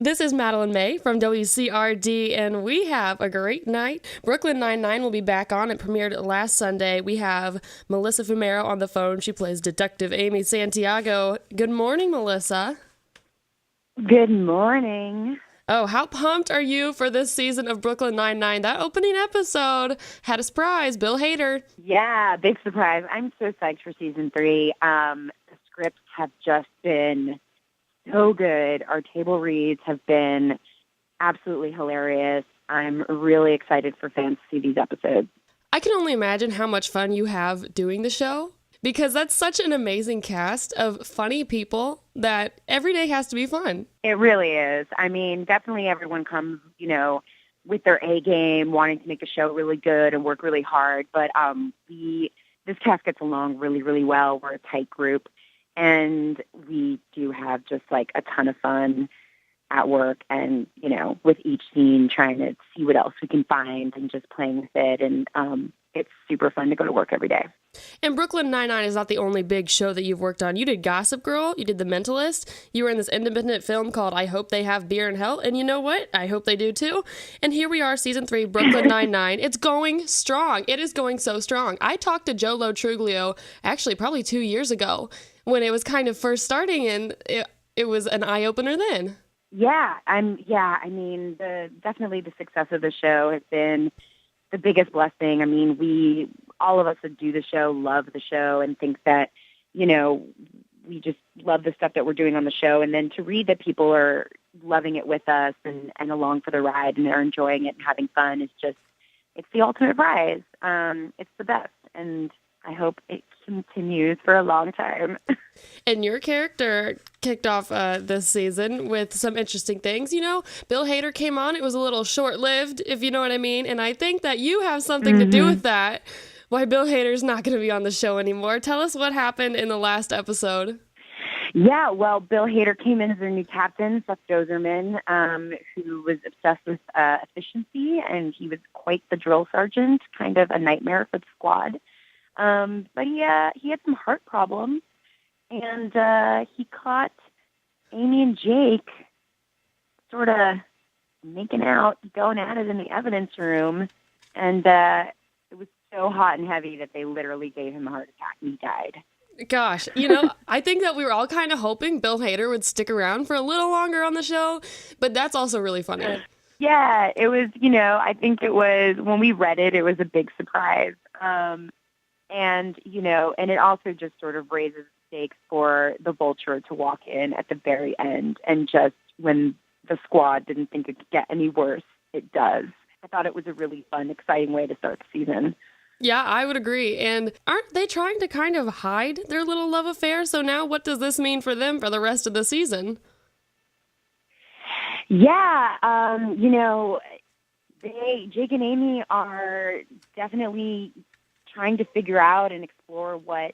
This is Madeline May from WCRD, and we have a great night. Brooklyn Nine-Nine will be back on. It premiered last Sunday. We have Melissa Fumero on the phone. She plays Detective Amy Santiago. Good morning, Melissa. Good morning. Oh, how pumped are you for this season of Brooklyn Nine-Nine? That opening episode had a surprise, Bill Hader. Yeah, big surprise. I'm so psyched for season 3. The scripts have just been so good. Our table reads have been absolutely hilarious. I'm really excited for fans to see these episodes. I can only imagine how much fun you have doing the show, because that's such an amazing cast of funny people that every day has to be fun. It really is. I mean, definitely everyone comes, with their A game, wanting to make the show really good and work really hard. But this cast gets along really, really well. We're a tight group. And we do have just like a ton of fun at work and, with each scene trying to see what else we can find and just playing with it. And it's super fun to go to work every day. And Brooklyn Nine-Nine is not the only big show that you've worked on. You did Gossip Girl, you did The Mentalist, you were in this independent film called I Hope They Have Beer in Hell, and you know what? I hope they do too. And here we are, season 3, Brooklyn Nine-Nine. It's going strong. It is going so strong. I talked to Joe Lo Truglio, actually probably 2 years ago, when it was kind of first starting, and it was an eye-opener then. Yeah, I mean, definitely the success of the show has been the biggest blessing. I mean, all of us that do the show love the show and think that, we just love the stuff that we're doing on the show. And then to read that people are loving it with us and along for the ride and they're enjoying it and having fun is just, it's the ultimate prize. It's the best. And I hope it continues for a long time. And your character kicked off this season with some interesting things. Bill Hader came on. It was a little short-lived, if you know what I mean. And I think that you have something to do with that, why Bill Hader's not going to be on the show anymore. Tell us what happened in the last episode. Yeah, well, Bill Hader came in as their new captain, Seth Doserman, who was obsessed with efficiency, and he was quite the drill sergeant, kind of a nightmare for the squad. But he had some heart problems, and he caught Amy and Jake sort of making out, going at it in the evidence room, and it was so hot and heavy that they literally gave him a heart attack and he died. Gosh, I think that we were all kind of hoping Bill Hader would stick around for a little longer on the show, but that's also really funny. Yeah, it was, I think it was, when we read it, it was a big surprise. And it also just sort of raises stakes for the Vulture to walk in at the very end. And just when the squad didn't think it could get any worse, it does. I thought it was a really fun, exciting way to start the season. Yeah, I would agree. And aren't they trying to kind of hide their little love affair? So now what does this mean for them for the rest of the season? Yeah, Jake and Amy are definitely trying to figure out and explore what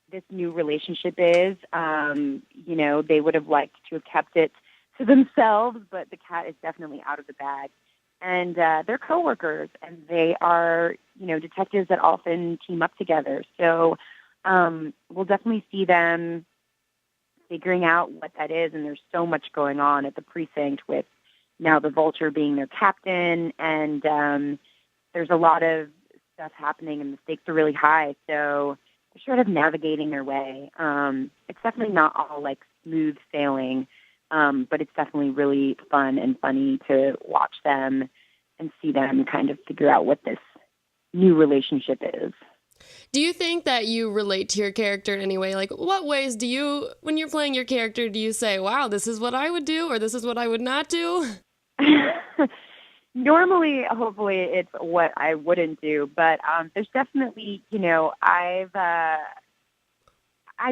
this new relationship is. They would have liked to have kept it to themselves, but the cat is definitely out of the bag. And they're coworkers, and they are, detectives that often team up together. So we'll definitely see them figuring out what that is. And there's so much going on at the precinct with now the Vulture being their captain, and there's a lot of stuff happening, and the stakes are really high. So they're sort of navigating their way. It's definitely not all like smooth sailing. But it's definitely really fun and funny to watch them and see them kind of figure out what this new relationship is. Do you think that you relate to your character in any way? Like, what ways do you, when you're playing your character, do you say, wow, this is what I would do, or this is what I would not do? Normally, hopefully, it's what I wouldn't do. But there's definitely, I've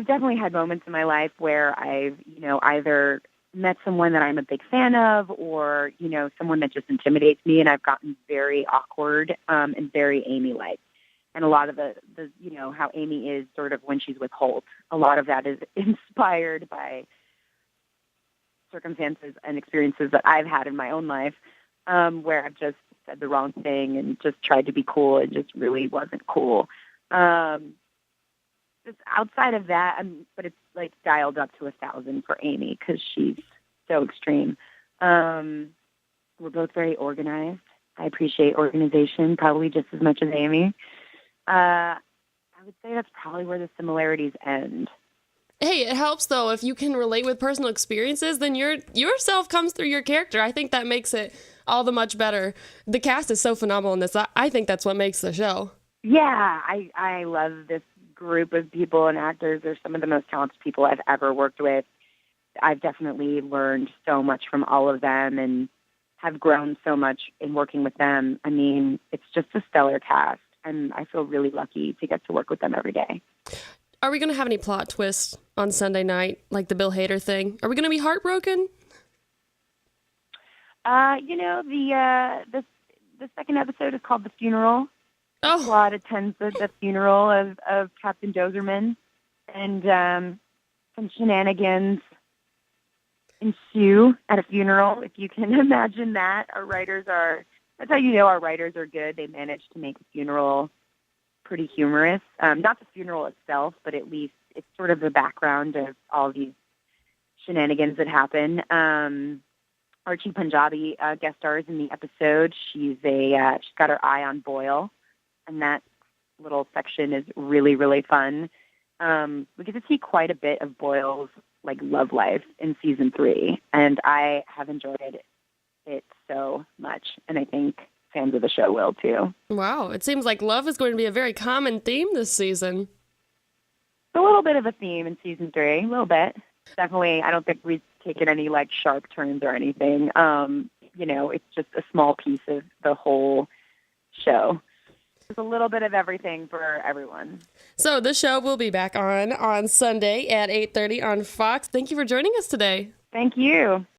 definitely had moments in my life where I've, either met someone that I'm a big fan of or, someone that just intimidates me, and I've gotten very awkward and very Amy-like. And a lot of the how Amy is sort of when she's with Holt, a lot of that is inspired by circumstances and experiences that I've had in my own life where I've just said the wrong thing and just tried to be cool and just really wasn't cool. Just outside of that, but it's like dialed up to 1,000 for Amy because she's so extreme. We're both very organized. I appreciate organization probably just as much as Amy. I would say that's probably where the similarities end. Hey, it helps though if you can relate with personal experiences, then yourself comes through your character. I think that makes it all the much better. The cast is so phenomenal in this. I think that's what makes the show. Yeah, I love this group of people and actors. They're some of the most talented people I've ever worked with. I've definitely learned so much from all of them and have grown so much in working with them. I mean, it's just a stellar cast, and I feel really lucky to get to work with them every day. Are we going to have any plot twists on Sunday night, like the Bill Hader thing? Are we going to be heartbroken? The second episode is called The Funeral. Oh, Squad attends the funeral of Captain Dozerman, and some shenanigans ensue at a funeral, if you can imagine that. That's how you know our writers are good. They managed to make a funeral pretty humorous. Not the funeral itself, but at least it's sort of the background of all these shenanigans that happen. Archie Punjabi guest stars in the episode. She's got her eye on Boyle, and that little section is really, really fun. We get to see quite a bit of Boyle's love life in season 3, and I have enjoyed it so much, and I think fans of the show will too. wow. It seems like love is going to be a very common theme this season. It's a little bit of a theme in season 3, a little bit. Definitely, I don't think we've taken any sharp turns or anything. It's just a small piece of the whole show. There's a little bit of everything for everyone. So the show will be back on Sunday at 8:30 on Fox. Thank you for joining us today. Thank you.